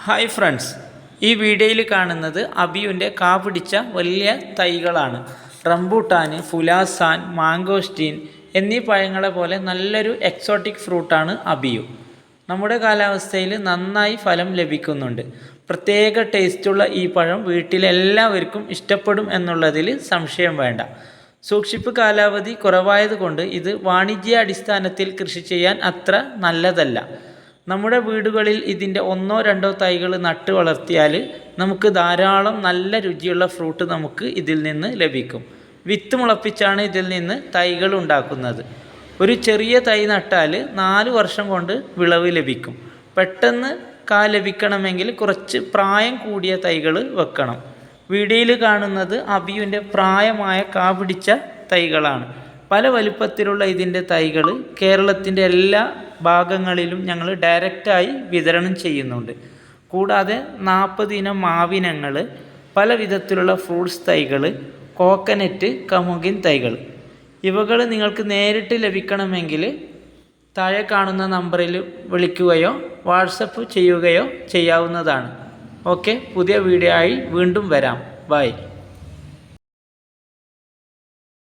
Hi friends, ഈ വീഡിയോയിൽ കാണുന്നത് അബിയുവിൻ്റെ കാ പിടിച്ച വലിയ തൈകളാണ്. റംബൂട്ടാൻ, ഫുലാസാൻ, മാങ്കോസ്റ്റീൻ എന്നീ പഴങ്ങളെ പോലെ നല്ലൊരു എക്സോട്ടിക് ഫ്രൂട്ടാണ് അബിയു. നമ്മുടെ കാലാവസ്ഥയിൽ നന്നായി ഫലം ലഭിക്കുന്നുണ്ട്. പ്രത്യേക ടേസ്റ്റുള്ള ഈ പഴം വീട്ടിലെല്ലാവർക്കും ഇഷ്ടപ്പെടും എന്നുള്ളതിൽ സംശയം വേണ്ട. സൂക്ഷിപ്പ് കാലാവധി കുറവായതുകൊണ്ട് ഇത് വാണിജ്യാടിസ്ഥാനത്തിൽ കൃഷി ചെയ്യാൻ അത്ര നല്ലതല്ല. നമ്മുടെ വീടുകളിൽ ഇതിൻ്റെ 1-2 തൈകൾ നട്ട് വളർത്തിയാൽ നമുക്ക് ധാരാളം നല്ല രുചിയുള്ള ഫ്രൂട്ട് നമുക്ക് ഇതിൽ നിന്ന് ലഭിക്കും. വിത്ത് മുളപ്പിച്ചാണ് ഇതിൽ നിന്ന് തൈകൾ ഉണ്ടാക്കുന്നത്. ഒരു ചെറിയ തൈ നട്ടാൽ 4 വർഷം കൊണ്ട് വിളവ് ലഭിക്കും. പെട്ടെന്ന് കാ ലഭിക്കണമെങ്കിൽ കുറച്ച് പ്രായം കൂടിയ തൈകൾ വെക്കണം. വീഡിയോയിൽ കാണുന്നത് അബിയുവിൻ്റെ പ്രായമായ കാ പിടിച്ച തൈകളാണ്. പല വലുപ്പത്തിലുള്ള ഇതിൻ്റെ തൈകൾ കേരളത്തിൻ്റെ എല്ലാ ഭാഗങ്ങളിലും ഞങ്ങൾ ഡയറക്റ്റായി വിതരണം ചെയ്യുന്നുണ്ട്. കൂടാതെ 40 ഇനം മാവിനങ്ങൾ, പല വിധത്തിലുള്ള ഫ്രൂട്ട്സ് തൈകൾ, കോക്കനറ്റ്, കമുകിൻ തൈകൾ ഇവകൾ നിങ്ങൾക്ക് നേരിട്ട് ലഭിക്കണമെങ്കിൽ താഴെ കാണുന്ന നമ്പറിൽ വിളിക്കുകയോ വാട്സപ്പ് ചെയ്യുകയോ ചെയ്യാവുന്നതാണ്. ഓക്കെ, പുതിയ വീഡിയോ ആയി വീണ്ടും വരാം. ബൈ.